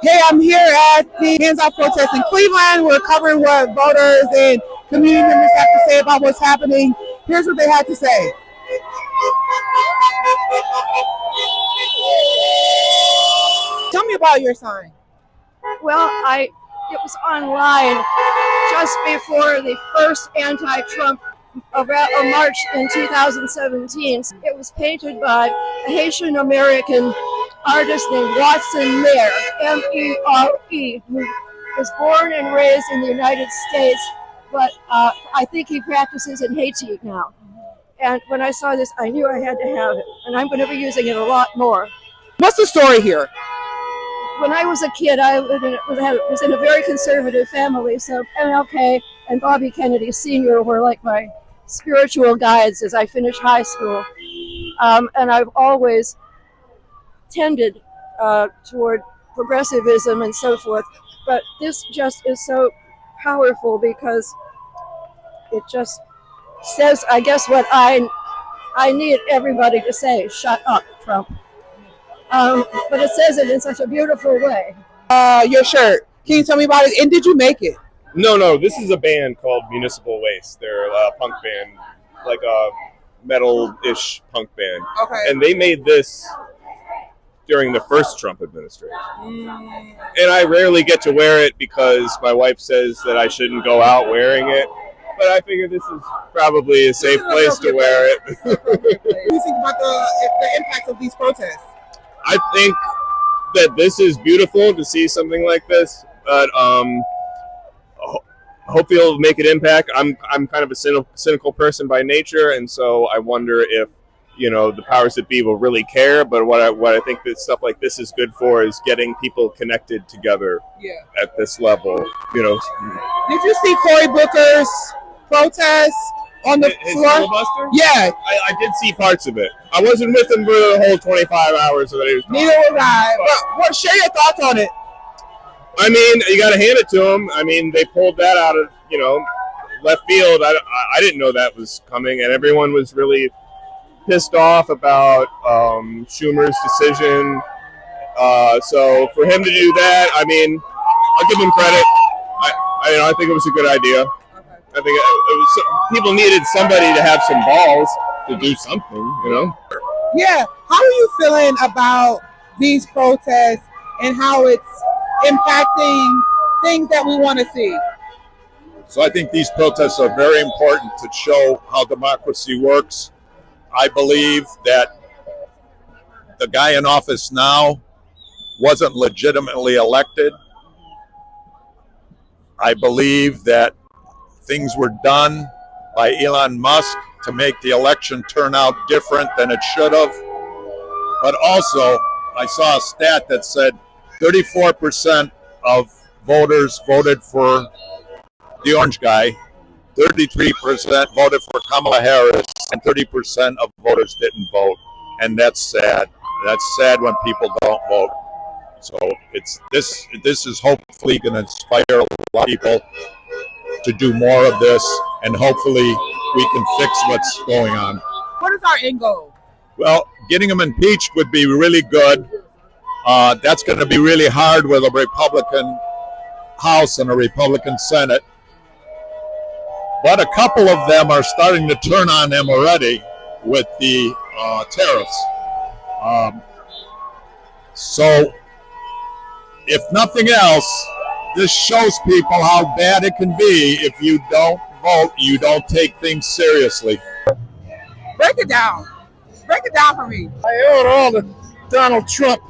Hey, I'm here at the Hands Off protest in Cleveland. We're covering what voters and community members have to say about what's happening. Here's what they had to say. Tell me about your sign. Well, it was online just before the first anti-Trump march in 2017. It was painted by a Haitian American artist named Watson Mere, M-E-R-E, who was born and raised in the United States, but I think he practices in Haiti now. And when I saw this, I knew I had to have it, and I'm going to be using it a lot more. What's the story here? When I was a kid, I was in a very conservative family, so MLK and Bobby Kennedy Sr. were like my spiritual guides as I finished high school. And I've always tended toward progressivism and so forth, but this just is so powerful because it just says, I guess, what I need everybody to say: shut up, Trump. But it says it in such a beautiful way. Your shirt. Can you tell me about it? And did you make it? No. This is a band called Municipal Waste. They're a punk band, like a metal-ish punk band. Okay. And they made this during the first Trump administration. And I rarely get to wear it because my wife says that I shouldn't go out wearing it. But I figure this is probably a safe place to wear it. What do you think about the impact of these protests? I think that this is beautiful to see something like this, but hopefully it'll make an impact. I'm kind of a cynical person by nature, and so I wonder if the powers that be will really care. But what I think that stuff like this is good for is getting people connected together at this level. Did you see Cory Booker's protest on the floor? Filibuster? Yeah. I did see parts of it. I wasn't with him for the whole 25 hours that he was talking. Neither was I. But share your thoughts on it. I mean, you got to hand it to them. I mean, they pulled that out of, left field. I didn't know that was coming, and everyone was really pissed off about Schumer's decision. So for him to do that, I mean, I'll give him credit. I think it was a good idea. I think it was, people needed somebody to have some balls to do something, Yeah. How are you feeling about these protests and how it's impacting things that we want to see? So I think these protests are very important to show how democracy works. I believe that the guy in office now wasn't legitimately elected. I believe that things were done by Elon Musk to make the election turn out different than it should have. But also, I saw a stat that said 34% of voters voted for the orange guy, 33% voted for Kamala Harris, and 30% of voters didn't vote. And that's sad. That's sad when people don't vote. So this is hopefully going to inspire a lot of people to do more of this, and hopefully we can fix what's going on. What is our end goal? Well, getting him impeached would be really good. That's going to be really hard with a Republican House and a Republican Senate. But a couple of them are starting to turn on him already with the tariffs. So, if nothing else, this shows people how bad it can be if you don't vote, you don't take things seriously. Break it down. Break it down for me. I owe it all to Donald Trump.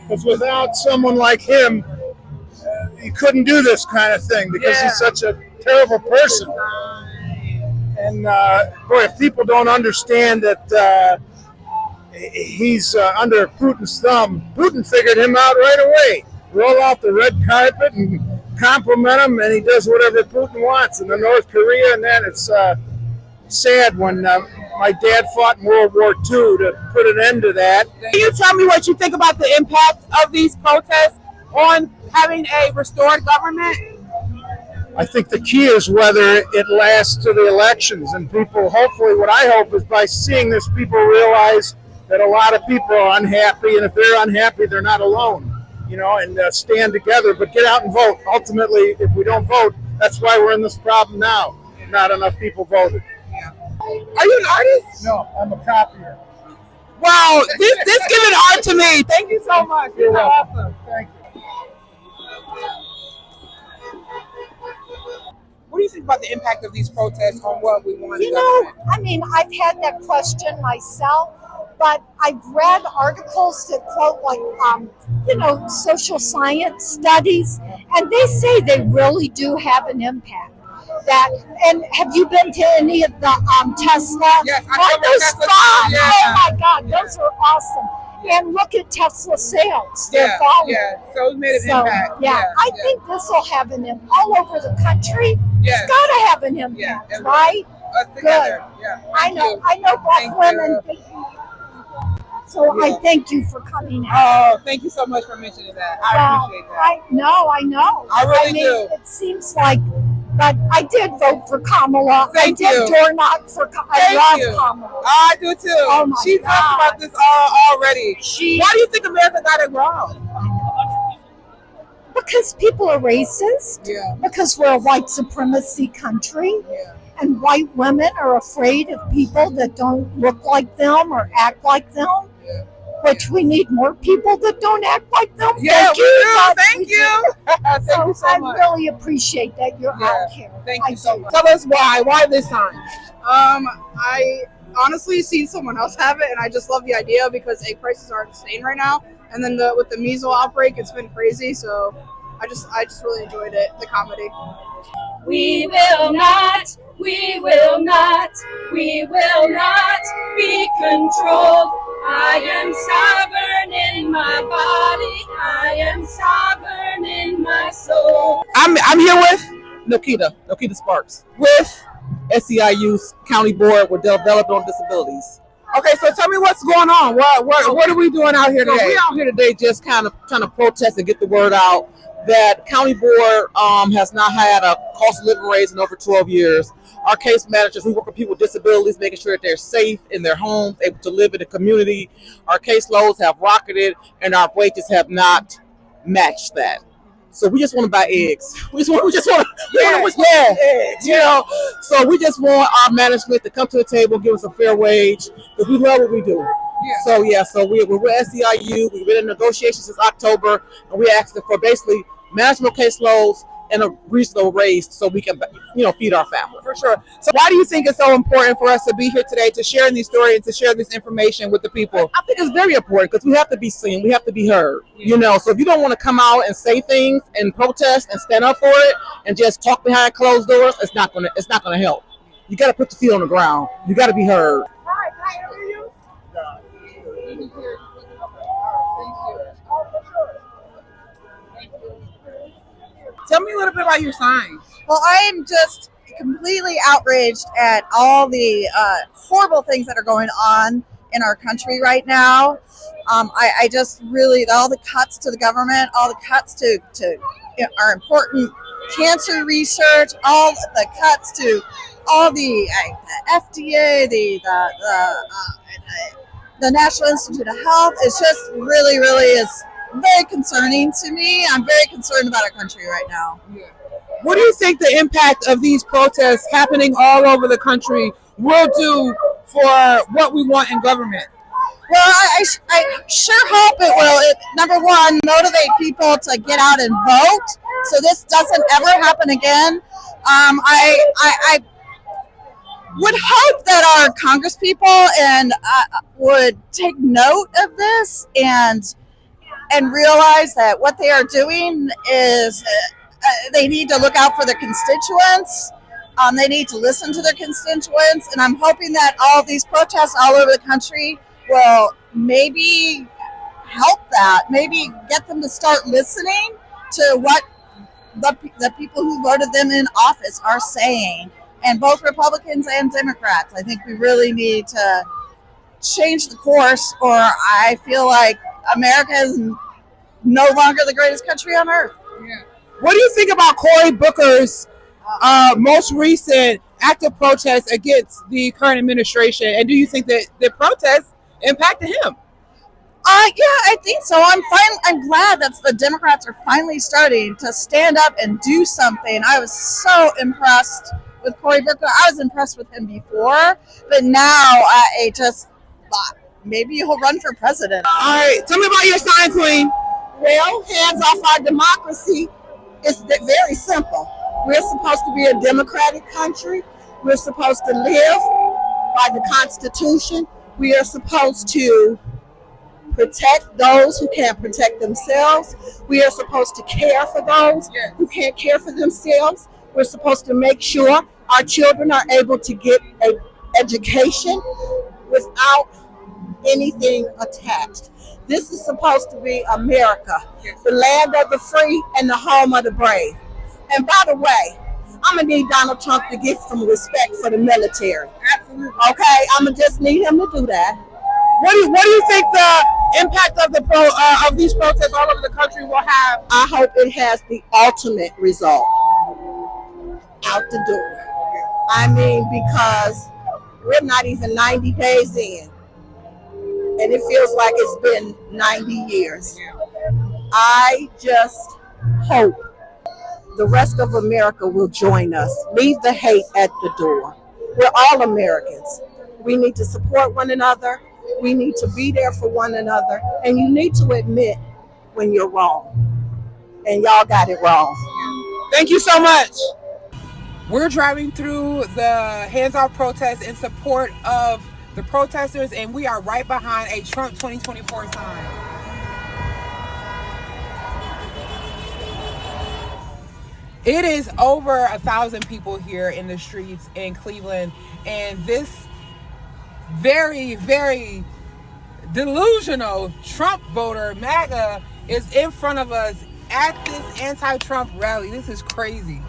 Because without someone like him, he couldn't do this kind of thing because he's such a terrible person. And boy, if people don't understand that he's under Putin's thumb, Putin figured him out right away. Roll out the red carpet and compliment him, and he does whatever Putin wants. And then North Korea, and then it's sad when my dad fought in World War II to put an end to that. Can you tell me what you think about the impact of these protests on having a restored government? I think the key is whether it lasts to the elections, and people, hopefully, what I hope is by seeing this, people realize that a lot of people are unhappy, and if they're unhappy, they're not alone. and stand together, but get out and vote. Ultimately, if we don't vote, that's why we're in this problem now. Not enough people voted. Are you an artist? No, I'm a copier. Wow, this giving art to me. Thank you so much. You're You're welcome. awesome. Thank you. What do you think about the impact of these protests on what we want in You know, government? I mean, I've had that question myself, but I've read articles that quote social science studies, and they say they really do have an impact. And have you been to any of the Tesla? Yes, I Aren't know those Tesla, fun? yeah. Oh my God, those are awesome. And look at Tesla sales; they're falling. So it made an So, impact. I think this will have an impact all over the country. Yes. It's got to have an impact, and right? us together. Yeah. I know black women. So I thank you for coming out. Oh, thank you so much for mentioning that. I Well, appreciate that. I know. I really do. It seems like, but I did vote for Kamala. Thank I did you. door knock for Kamala. I Thank love you. Kamala. I do too. Oh my She talked God. about this already. Why do you think America got it wrong? Because people are racist. Yeah. Because we're a white supremacy country. Yeah. And white women are afraid of people that don't look like them or act like them. Yeah. Which we need more people that don't act like them. Yeah, Thank we you. do. God, Thank we you. do. Thank you so I much. really appreciate that you're Yeah. out here. Thank you I so do. much. Tell us why. Why this time? I honestly seen someone else have it, and I just love the idea because egg prices are insane right now. And then with the measles outbreak, it's been crazy. So I just really enjoyed it, the comedy. We will not, we will not, we will not be controlled. I am sovereign in my body. I am sovereign in my soul. I'm here with Nokita Sparks, with SEIU's County Board with Development on Disabilities. Okay, so tell me what's going on. What are we doing out here today? So we're out here today just kind of trying to protest and get the word out that County Board has not had a cost of living raise in over 12 years. Our case managers, we work with people with disabilities, making sure that they're safe in their homes, able to live in the community. Our caseloads have rocketed, and our wages have not matched that. So we just want to buy eggs. We just want eggs. You know. So we just want our management to come to the table, give us a fair wage, because we love what we do. Yeah. So we're with SEIU. We've been in negotiations since October, and we asked for basically management caseloads and a reasonable raise so we can, feed our family. For sure. So why do you think it's so important for us to be here today to share these stories and to share this information with the people? I think it's very important because we have to be seen. We have to be heard. So if you don't want to come out and say things and protest and stand up for it and just talk behind closed doors, it's not gonna help. You got to put your feet on the ground. You got to be heard. Tell me a little bit about your sign. Well, I am just completely outraged at all the horrible things that are going on in our country right now. I just really, all the cuts to the government, all the cuts to our important cancer research, all the cuts to all the FDA, the National Institute of Health. It's just really, really is very concerning to me. I'm very concerned about our country right now. What do you think the impact of these protests happening all over the country will do for what we want in government? Well, I sure hope it will. Number one, motivate people to get out and vote, so this doesn't ever happen again. I would hope that our Congress people would take note of this and realize that what they are doing is they need to look out for their constituents. They need to listen to their constituents, and I'm hoping that all of these protests all over the country will maybe help that, maybe get them to start listening to what the people who voted them in office are saying, and both Republicans and Democrats. I think we really need to change the course, or I feel like America is no longer the greatest country on earth. What do you think about Cory Booker's most recent active protest against the current administration? And do you think that the protests impacted him? Yeah, I think so. I'm glad that the Democrats are finally starting to stand up and do something. I was so impressed with Cory Booker. I was impressed with him before, but now I just thought maybe he'll run for president. All right, tell me about your sign, Queen. Well, hands off our democracy. It's very simple. We're supposed to be a democratic country. We're supposed to live by the Constitution. We are supposed to protect those who can't protect themselves. We are supposed to care for those who can't care for themselves. We're supposed to make sure our children are able to get an education without anything attached. This is supposed to be America, the land of the free and the home of the brave. And by the way, I'm gonna need Donald Trump to give some respect for the military. Absolutely. Okay, I'm gonna just need him to do that. What do you think the impact of of these protests all over the country will have? I hope it has the ultimate result. Out the door. I mean, because we're not even 90 days in, and it feels like it's been 90 years. I just hope the rest of America will join us. Leave the hate at the door. We're all Americans. We need to support one another. We need to be there for one another. And you need to admit when you're wrong. And y'all got it wrong. Thank you so much. We're driving through the Hands Off protest in support of the protesters, and we are right behind a Trump 2024 sign. It is over 1,000 people here in the streets in Cleveland, and this very, very delusional Trump voter, MAGA, is in front of us at this anti-Trump rally. This is crazy.